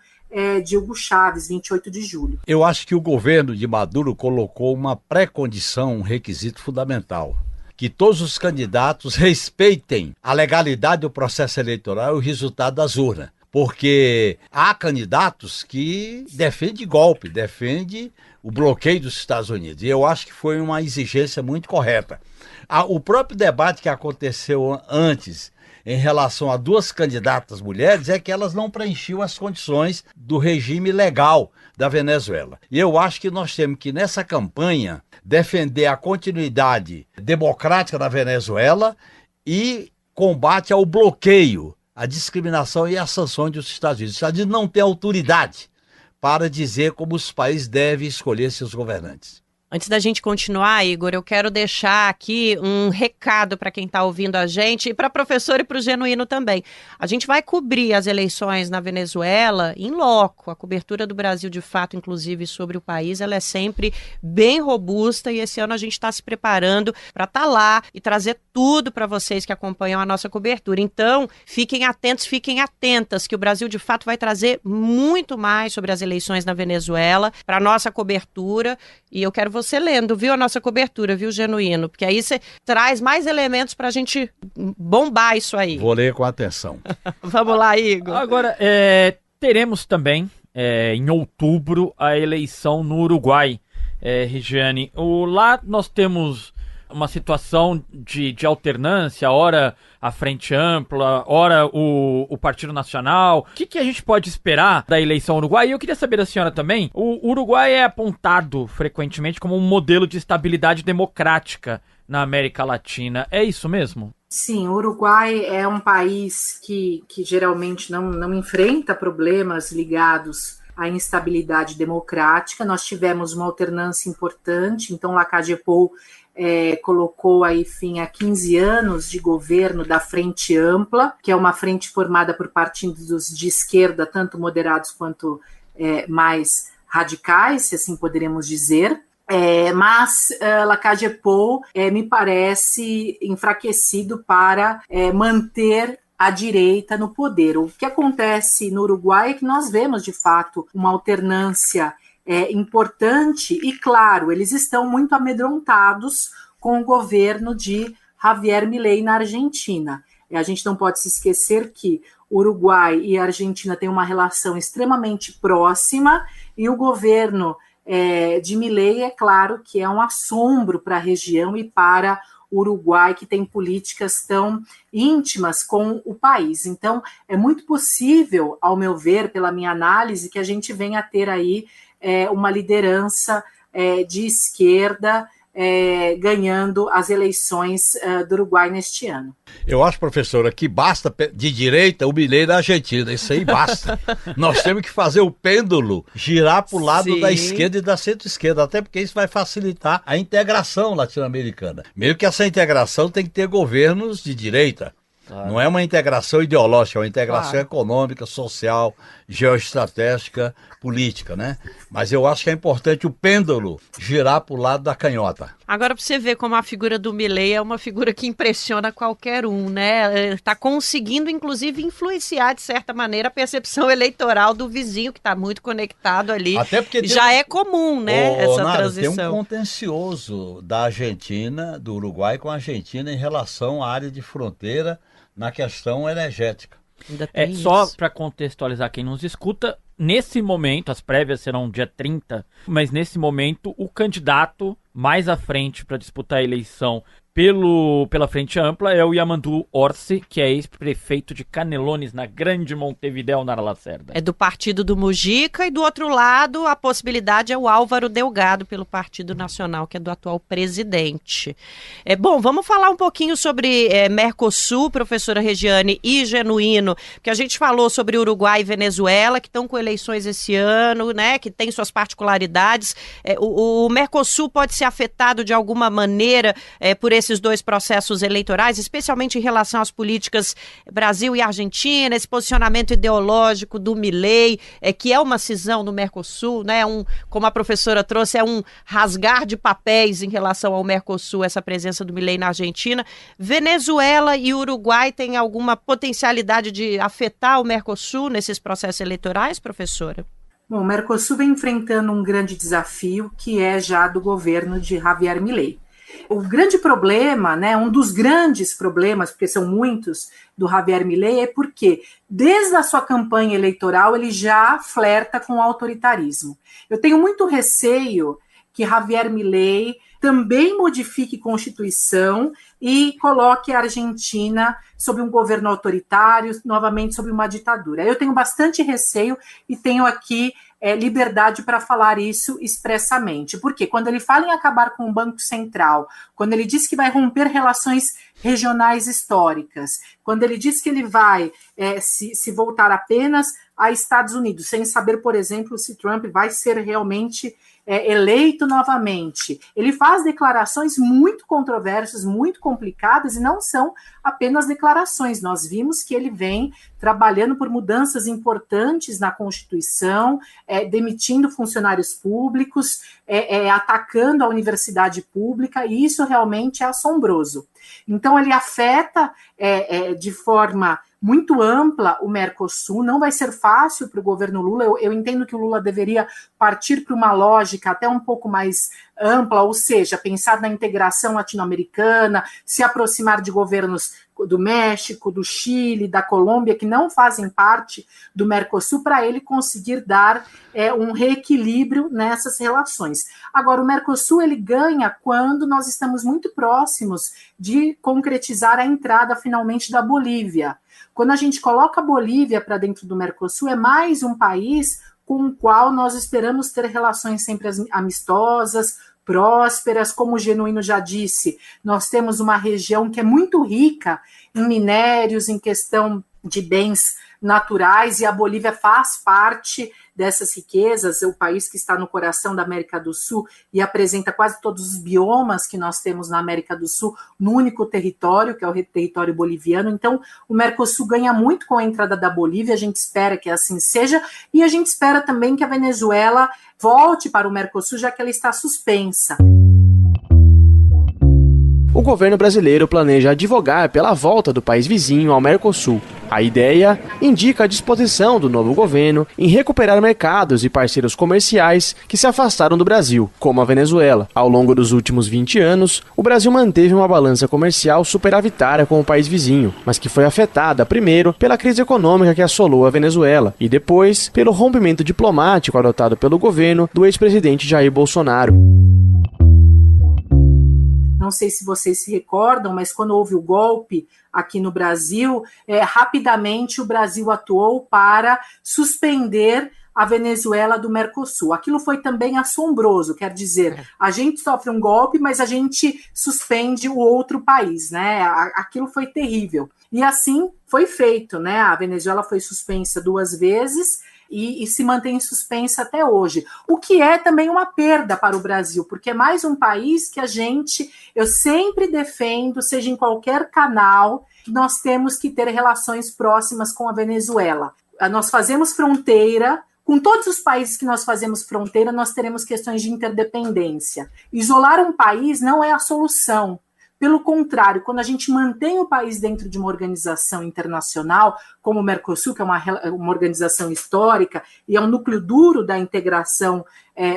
de Hugo Chávez, 28 de julho. Eu acho que o governo de Maduro colocou uma pré-condição, um requisito fundamental: que todos os candidatos respeitem a legalidade do processo eleitoral e o resultado das urnas. Porque há candidatos que defendem golpe, defendem o bloqueio dos Estados Unidos. E eu acho que foi uma exigência muito correta. O próprio debate que aconteceu antes em relação a duas candidatas mulheres é que elas não preenchiam as condições do regime legal da Venezuela. E eu acho que nós temos que, nessa campanha, defender a continuidade democrática da Venezuela e combate ao bloqueio, a discriminação e as sanções dos Estados Unidos. Os Estados Unidos não têm autoridade para dizer como os países devem escolher seus governantes. Antes da gente continuar, Igor, eu quero deixar aqui um recado para quem está ouvindo a gente, e para a professora e para o Genuíno também. A gente vai cobrir as eleições na Venezuela em loco. A cobertura do Brasil, de fato, inclusive sobre o país, ela é sempre bem robusta, e esse ano a gente está se preparando para estar lá e trazer tudo para vocês que acompanham a nossa cobertura. Então, fiquem atentos, fiquem atentas, que o Brasil, de fato, vai trazer muito mais sobre as eleições na Venezuela para a nossa cobertura, e eu quero você lendo, viu, a nossa cobertura, viu, Genuíno? Porque aí você traz mais elementos pra gente bombar isso aí. Vou ler com atenção. Vamos lá, Igor. Agora, teremos também, em outubro, a eleição no Uruguai, Regiane. Lá nós temos uma situação de alternância, ora a Frente Ampla, ora o Partido Nacional. O que a gente pode esperar da eleição uruguaia? E eu queria saber da senhora também, o Uruguai é apontado frequentemente como um modelo de estabilidade democrática na América Latina. É isso mesmo? Sim, o Uruguai é um país que geralmente não enfrenta problemas ligados à instabilidade democrática. Nós tivemos uma alternância importante, então Lacalle Pou colocou aí fim a 15 anos de governo da Frente Ampla, que é uma frente formada por partidos de esquerda, tanto moderados quanto mais radicais, se assim poderíamos dizer. Mas Lacalle Pou me parece enfraquecido para manter a direita no poder. O que acontece no Uruguai é que nós vemos, de fato, uma alternância importante, e claro, eles estão muito amedrontados com o governo de Javier Milei na Argentina. A gente não pode se esquecer que o Uruguai e a Argentina têm uma relação extremamente próxima, e o governo de Milei, é claro que é um assombro para a região e para o Uruguai, que tem políticas tão íntimas com o país. Então, é muito possível, ao meu ver, pela minha análise, que a gente venha a ter aí uma liderança de esquerda ganhando as eleições do Uruguai neste ano. Eu acho, professora, que basta de direita o Milei da Argentina, isso aí basta. Nós temos que fazer o pêndulo girar para o lado da esquerda e da centro-esquerda, até porque isso vai facilitar a integração latino-americana. Mesmo que essa integração tem que ter governos de direita. Claro. Não é uma integração ideológica, é uma integração econômica, social, geoestratégica, política, né? Mas eu acho que é importante o pêndulo girar para o lado da canhota. Agora, para você ver como a figura do Milei é uma figura que impressiona qualquer um, né? Está conseguindo, inclusive, influenciar, de certa maneira, a percepção eleitoral do vizinho, que está muito conectado ali. Até porque já é comum, né, essa transição. Tem um contencioso da Argentina, do Uruguai com a Argentina em relação à área de fronteira na questão energética. Só para contextualizar quem nos escuta, nesse momento, as prévias serão dia 30, mas nesse momento o candidato mais à frente para disputar a eleição pela Frente Ampla é o Yamandu Orsi, que é ex-prefeito de Canelones, na Grande Montevidéu, Nara Lacerda. É do partido do Mujica, e do outro lado a possibilidade é o Álvaro Delgado, pelo Partido Nacional, que é do atual presidente. Bom, vamos falar um pouquinho sobre Mercosul, professora Regiane, e Genuíno, porque a gente falou sobre Uruguai e Venezuela, que estão com eleições esse ano, né, que tem suas particularidades. O Mercosul pode ser afetado de alguma maneira por esses dois processos eleitorais, especialmente em relação às políticas Brasil e Argentina, esse posicionamento ideológico do Milei, que é uma cisão do Mercosul, né? Como a professora trouxe, é um rasgar de papéis em relação ao Mercosul, essa presença do Milei na Argentina. Venezuela e Uruguai têm alguma potencialidade de afetar o Mercosul nesses processos eleitorais, professora? Bom, o Mercosul vem enfrentando um grande desafio, que é já do governo de Javier Milei. O grande problema, né, um dos grandes problemas, porque são muitos, do Javier Milei é porque, desde a sua campanha eleitoral, ele já flerta com o autoritarismo. Eu tenho muito receio que Javier Milei também modifique Constituição e coloque a Argentina sob um governo autoritário, novamente sob uma ditadura. Eu tenho bastante receio e tenho aqui liberdade para falar isso expressamente. Porque quando ele fala em acabar com o Banco Central, quando ele diz que vai romper relações regionais históricas, quando ele diz que ele vai se voltar apenas a Estados Unidos, sem saber, por exemplo, se Trump vai ser realmente eleito novamente. Ele faz declarações muito controversas, muito complicadas, e não são apenas declarações. Nós vimos que ele vem trabalhando por mudanças importantes na Constituição, demitindo funcionários públicos, atacando a universidade pública, e isso realmente é assombroso. Então, ele afeta de forma muito ampla o Mercosul. Não vai ser fácil para o governo Lula. Eu entendo que o Lula deveria partir para uma lógica até um pouco mais ampla, ou seja, pensar na integração latino-americana, se aproximar de governos do México, do Chile, da Colômbia, que não fazem parte do Mercosul, para ele conseguir dar um reequilíbrio nessas relações. Agora, o Mercosul ele ganha quando nós estamos muito próximos de concretizar a entrada finalmente da Bolívia. Quando a gente coloca a Bolívia para dentro do Mercosul, é mais um país com o qual nós esperamos ter relações sempre amistosas, prósperas. Como o Genuíno já disse, nós temos uma região que é muito rica em minérios, em questão de bens naturais, e a Bolívia faz parte dessas riquezas. É o país que está no coração da América do Sul e apresenta quase todos os biomas que nós temos na América do Sul no único território, que é o território boliviano. Então, o Mercosul ganha muito com a entrada da Bolívia, a gente espera que assim seja, e a gente espera também que a Venezuela volte para o Mercosul, já que ela está suspensa. O governo brasileiro planeja advogar pela volta do país vizinho ao Mercosul. A ideia indica a disposição do novo governo em recuperar mercados e parceiros comerciais que se afastaram do Brasil, como a Venezuela. Ao longo dos últimos 20 anos, o Brasil manteve uma balança comercial superavitária com o país vizinho, mas que foi afetada primeiro pela crise econômica que assolou a Venezuela e depois pelo rompimento diplomático adotado pelo governo do ex-presidente Jair Bolsonaro. Não sei se vocês se recordam, mas quando houve o golpe aqui no Brasil, rapidamente o Brasil atuou para suspender a Venezuela do Mercosul. Aquilo foi também assombroso, quer dizer, a gente sofre um golpe, mas a gente suspende o outro país, né? Aquilo foi terrível. E assim foi feito, né? A Venezuela foi suspensa 2 vezes, e se mantém suspensa até hoje. O que é também uma perda para o Brasil, porque é mais um país que eu sempre defendo, seja em qualquer canal, que nós temos que ter relações próximas com a Venezuela. Nós fazemos fronteira, com todos os países que nós fazemos fronteira, nós teremos questões de interdependência. Isolar um país não é a solução. Pelo contrário, quando a gente mantém o país dentro de uma organização internacional, como o Mercosul, que é uma organização histórica e é um núcleo duro da integração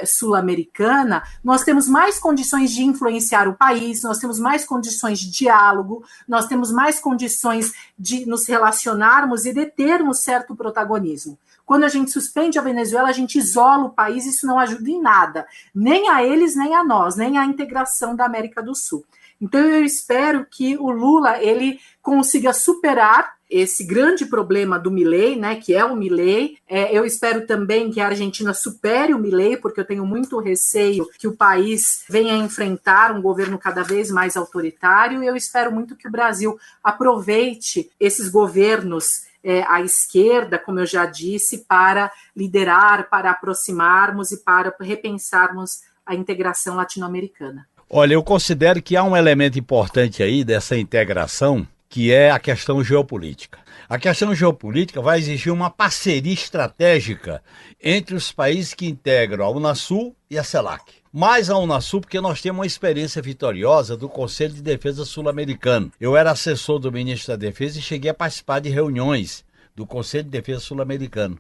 sul-americana, nós temos mais condições de influenciar o país, nós temos mais condições de diálogo, nós temos mais condições de nos relacionarmos e de termos certo protagonismo. Quando a gente suspende a Venezuela, a gente isola o país, isso não ajuda em nada, nem a eles, nem a nós, nem a integração da América do Sul. Então eu espero que o Lula ele consiga superar esse grande problema do Milei, né, que é o Milei. Eu espero também que a Argentina supere o Milei, porque eu tenho muito receio que o país venha a enfrentar um governo cada vez mais autoritário. E eu espero muito que o Brasil aproveite esses governos à esquerda, como eu já disse, para liderar, para aproximarmos e para repensarmos a integração latino-americana. Olha, eu considero que há um elemento importante aí dessa integração, que é a questão geopolítica. A questão geopolítica vai exigir uma parceria estratégica entre os países que integram a Unasul e a CELAC. Mais a Unasul porque nós temos uma experiência vitoriosa do Conselho de Defesa Sul-Americano. Eu era assessor do ministro da Defesa e cheguei a participar de reuniões do Conselho de Defesa Sul-Americano.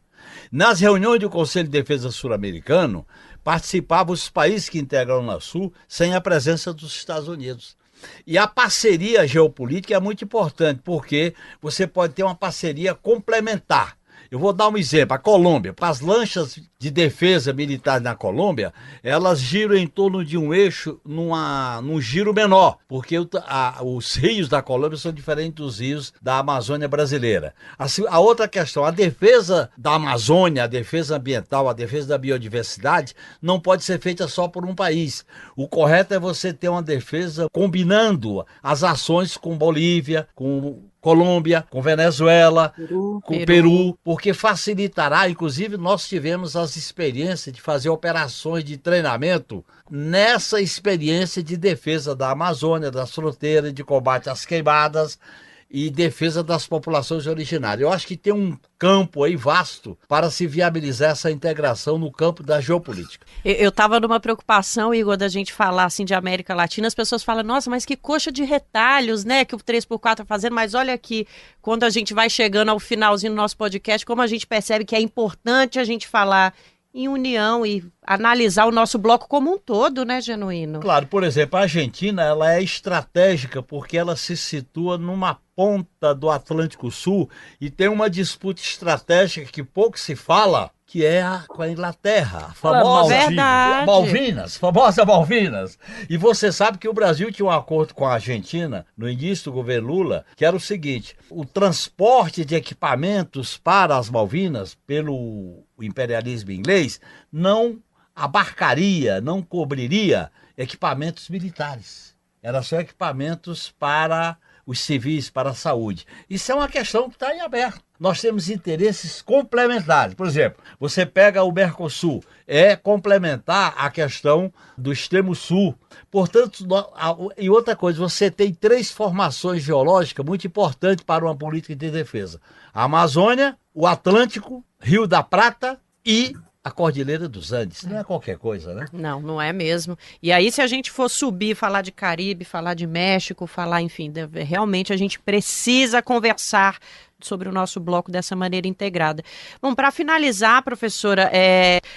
Nas reuniões do Conselho de Defesa Sul-Americano, participavam os países que integram a Unasul sem a presença dos Estados Unidos. E a parceria geopolítica é muito importante, porque você pode ter uma parceria complementar. Eu vou dar um exemplo, a Colômbia, as lanchas de defesa militar na Colômbia, elas giram em torno de um eixo num giro menor, porque os rios da Colômbia são diferentes dos rios da Amazônia brasileira. A outra questão, a defesa da Amazônia, a defesa ambiental, a defesa da biodiversidade, não pode ser feita só por um país. O correto é você ter uma defesa combinando as ações com Bolívia, com Colômbia, com Venezuela, com Peru, porque facilitará, inclusive nós tivemos as experiências de fazer operações de treinamento nessa experiência de defesa da Amazônia, das fronteiras, de combate às queimadas e defesa das populações originárias. Eu acho que tem um campo aí vasto para se viabilizar essa integração no campo da geopolítica. Eu estava numa preocupação, Igor, da gente falar assim de América Latina, as pessoas falam, nossa, mas que coxa de retalhos, né, que o 3x4 está fazendo, mas olha aqui, quando a gente vai chegando ao finalzinho do nosso podcast, como a gente percebe que é importante a gente falar em união e analisar o nosso bloco como um todo, né, Genuíno? Claro, por exemplo, a Argentina ela é estratégica porque ela se situa numa ponta do Atlântico Sul e tem uma disputa estratégica que pouco se fala, que é com a Inglaterra, a famosa Malvinas. E você sabe que o Brasil tinha um acordo com a Argentina no início do governo Lula, que era o seguinte: o transporte de equipamentos para as Malvinas pelo imperialismo inglês não abarcaria, não cobriria equipamentos militares. Era só equipamentos para os civis, para a saúde. Isso é uma questão que está em aberto. Nós temos interesses complementares. Por exemplo, você pega o Mercosul, é complementar a questão do extremo sul. Portanto, e outra coisa, você tem 3 formações geológicas muito importantes para uma política de defesa: a Amazônia, o Atlântico, Rio da Prata e a Cordilheira dos Andes. Não é qualquer coisa, né? Não, não é mesmo. E aí, se a gente for subir, falar de Caribe, falar de México, falar, enfim, realmente a gente precisa conversar sobre o nosso bloco dessa maneira integrada. Bom, para finalizar, professora,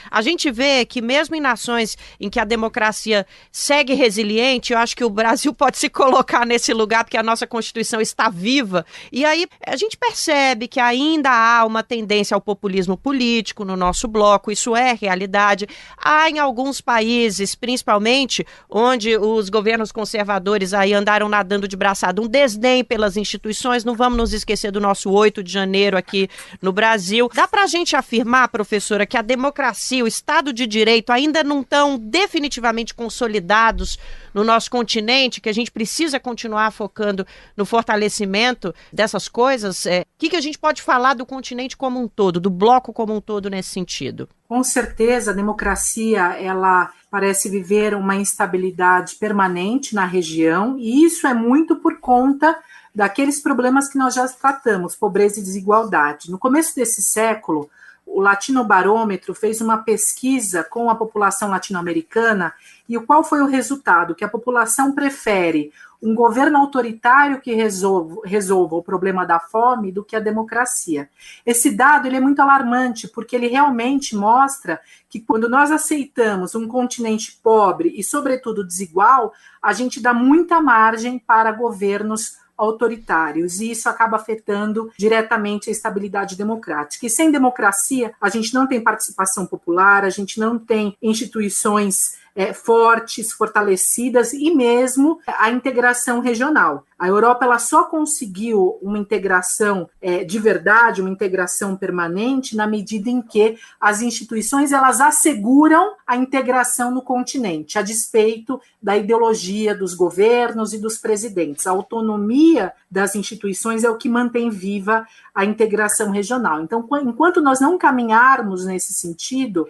a gente vê que mesmo em nações em que a democracia segue resiliente, eu acho que o Brasil pode se colocar nesse lugar porque a nossa Constituição está viva, e aí a gente percebe que ainda há uma tendência ao populismo político no nosso bloco, isso é realidade. Há em alguns países, principalmente, onde os governos conservadores aí andaram nadando de braçada, um desdém pelas instituições, não vamos nos esquecer do nosso 8 de janeiro aqui no Brasil. Dá pra gente afirmar, professora, que a democracia, o Estado de Direito ainda não estão definitivamente consolidados no nosso continente, que a gente precisa continuar focando no fortalecimento dessas coisas? O que a gente pode falar do continente como um todo, do bloco como um todo nesse sentido? Com certeza, a democracia, ela parece viver uma instabilidade permanente na região, e isso é muito por conta daqueles problemas que nós já tratamos, pobreza e desigualdade. No começo desse século, o Latinobarômetro fez uma pesquisa com a população latino-americana, e qual foi o resultado? Que a população prefere um governo autoritário que resolva o problema da fome do que a democracia. Esse dado ele é muito alarmante, porque ele realmente mostra que quando nós aceitamos um continente pobre e, sobretudo, desigual, a gente dá muita margem para governos autoritários, e isso acaba afetando diretamente a estabilidade democrática. E sem democracia, a gente não tem participação popular, a gente não tem instituições fortes, fortalecidas, e mesmo a integração regional. A Europa ela só conseguiu uma integração de verdade, uma integração permanente, na medida em que as instituições elas asseguram a integração no continente, a despeito da ideologia dos governos e dos presidentes. A autonomia das instituições é o que mantém viva a integração regional. Então, enquanto nós não caminharmos nesse sentido,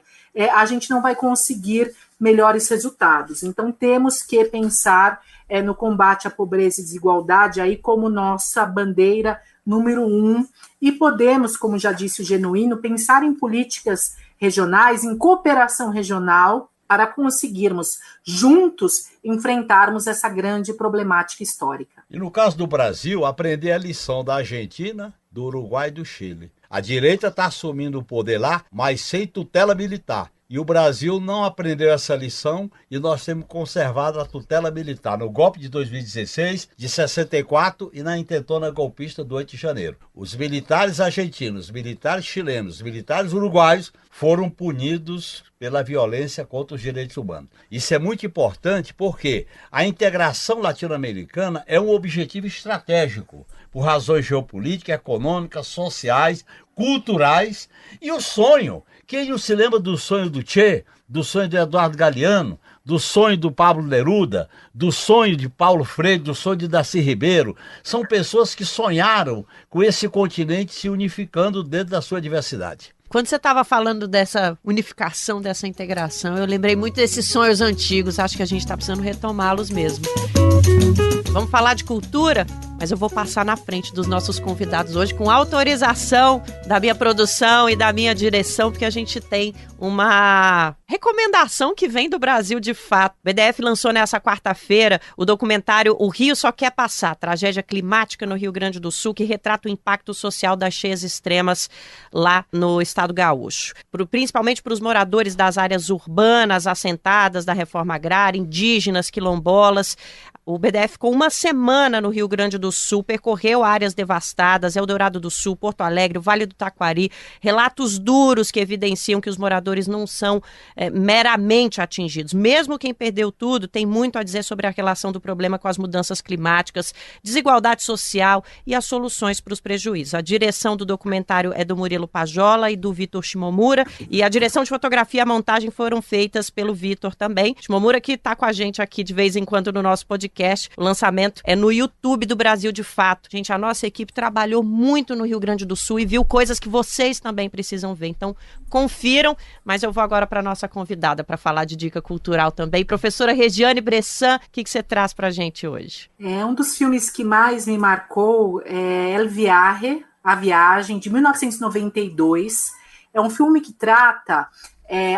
a gente não vai conseguir melhores resultados. Então, temos que pensar no combate à pobreza e desigualdade aí como nossa bandeira número 1, e podemos, como já disse o Genuíno, pensar em políticas regionais, em cooperação regional, para conseguirmos juntos enfrentarmos essa grande problemática histórica. E no caso do Brasil, aprender a lição da Argentina, do Uruguai e do Chile. A direita está assumindo o poder lá, mas sem tutela militar. E o Brasil não aprendeu essa lição, e nós temos conservado a tutela militar no golpe de 2016, de 64 e na intentona golpista do 8 de janeiro. Os militares argentinos, os militares chilenos, os militares uruguaios foram punidos pela violência contra os direitos humanos. Isso é muito importante porque a integração latino-americana é um objetivo estratégico, por razões geopolíticas, econômicas, sociais, culturais, e o sonho. Quem não se lembra do sonho do Che, do sonho de Eduardo Galeano, do sonho do Pablo Neruda, do sonho de Paulo Freire, do sonho de Darcy Ribeiro? São pessoas que sonharam com esse continente se unificando dentro da sua diversidade. Quando você estava falando dessa unificação, dessa integração, eu lembrei muito desses sonhos antigos. Acho que a gente está precisando retomá-los mesmo. Vamos falar de cultura? Mas eu vou passar na frente dos nossos convidados hoje com autorização da minha produção e da minha direção, porque a gente tem uma recomendação que vem do Brasil de fato. O BDF lançou nessa quarta-feira o documentário O Rio Só Quer Passar, tragédia climática no Rio Grande do Sul, que retrata o impacto social das cheias extremas lá no estado gaúcho. Principalmente para os moradores das áreas urbanas, assentadas da reforma agrária, indígenas, quilombolas. O BDF ficou uma semana no Rio Grande do Sul, percorreu áreas devastadas, Eldorado do Sul, Porto Alegre, o Vale do Taquari, relatos duros que evidenciam que os moradores não são meramente atingidos. Mesmo quem perdeu tudo tem muito a dizer sobre a relação do problema com as mudanças climáticas, desigualdade social e as soluções para os prejuízos. A direção do documentário é do Murilo Pajola e do Vitor Shimomura, e a direção de fotografia e a montagem foram feitas pelo Vitor também. Shimomura que está com a gente aqui de vez em quando no nosso podcast. O lançamento é no YouTube do Brasil de Fato. Gente, a nossa equipe trabalhou muito no Rio Grande do Sul e viu coisas que vocês também precisam ver. Então, confiram, mas eu vou agora para a nossa convidada para falar de dica cultural também. Professora Regiane Bressan, o que você traz para a gente hoje? Um dos filmes que mais me marcou é El Viaje, A Viagem, de 1992. É um filme que trata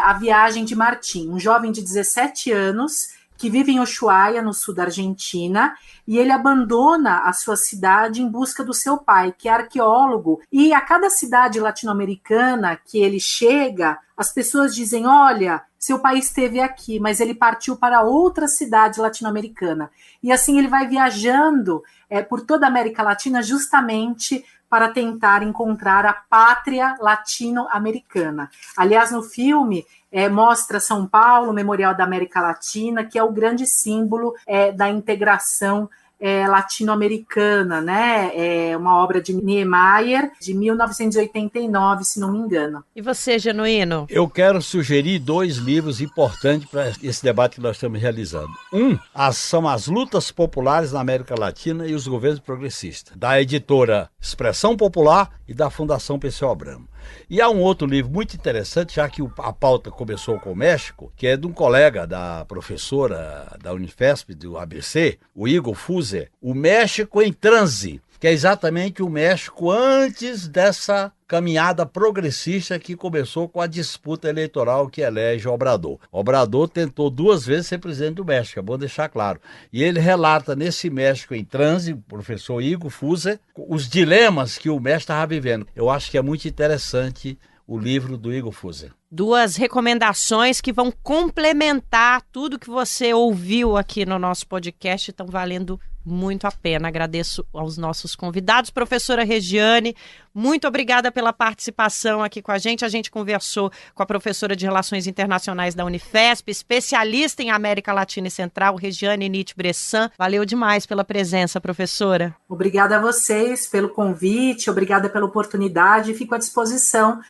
a viagem de Martim, um jovem de 17 anos que vive em Ushuaia, no sul da Argentina, e ele abandona a sua cidade em busca do seu pai, que é arqueólogo, e a cada cidade latino-americana que ele chega, as pessoas dizem, olha, seu pai esteve aqui, mas ele partiu para outra cidade latino-americana. E assim ele vai viajando por toda a América Latina justamente para tentar encontrar a pátria latino-americana. Aliás, no filme mostra São Paulo, Memorial da América Latina, que é o grande símbolo da integração latino-americana, né? É uma obra de Niemeyer, de 1989, se não me engano. E você, Genuíno? Eu quero sugerir 2 livros importantes para esse debate que nós estamos realizando. São as lutas populares na América Latina e os governos progressistas, da editora Expressão Popular e da Fundação Perseu Abramo. E há um outro livro muito interessante, já que a pauta começou com o México, que é de um colega da professora da Unifesp, do ABC, o Igor Fuser, O México em Transe, que é exatamente o México antes dessa caminhada progressista que começou com a disputa eleitoral que elege Obrador. Obrador tentou 2 vezes ser presidente do México, é bom deixar claro. E ele relata nesse México em Transe, o professor Igor Fuser, os dilemas que o México estava vivendo. Eu acho que é muito interessante o livro do Igor Fuser. 2 recomendações que vão complementar tudo que você ouviu aqui no nosso podcast, estão valendo muito a pena. Agradeço aos nossos convidados. Professora Regiane, muito obrigada pela participação aqui com a gente. A gente conversou com a professora de Relações Internacionais da Unifesp, especialista em América Latina e Central, Regiane Nit-Bressan. Valeu demais pela presença, professora. Obrigada a vocês pelo convite, obrigada pela oportunidade, fico à disposição.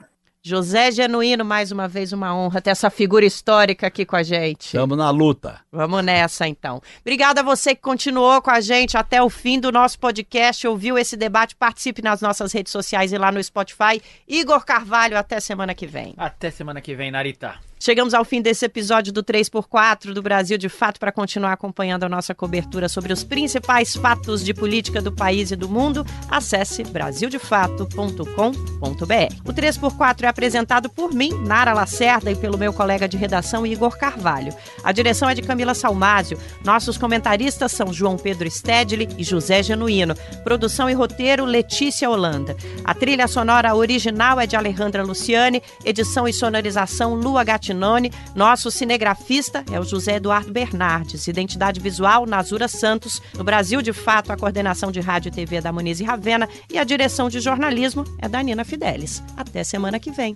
José Genuíno, mais uma vez uma honra ter essa figura histórica aqui com a gente. Estamos na luta. Vamos nessa, então. Obrigada a você que continuou com a gente até o fim do nosso podcast, ouviu esse debate, participe nas nossas redes sociais e lá no Spotify. Igor Carvalho, até semana que vem. Até semana que vem, Narita. Chegamos ao fim desse episódio do 3x4 do Brasil de Fato. Para continuar acompanhando a nossa cobertura sobre os principais fatos de política do país e do mundo, acesse brasildefato.com.br. O 3x4 é apresentado por mim, Nara Lacerda, e pelo meu colega de redação, Igor Carvalho. A direção é de Camila Salmásio. Nossos comentaristas são João Pedro Stedley e José Genuíno. Produção e roteiro, Letícia Holanda. A trilha sonora original é de Alejandra Luciani. Edição e sonorização, Lua Gatinoni. Nosso cinegrafista é o José Eduardo Bernardes. Identidade visual, Nazura Santos. No Brasil de Fato, a coordenação de rádio e TV é da Muniz e Ravena e a direção de jornalismo é da Nina Fidelis. Até semana que vem.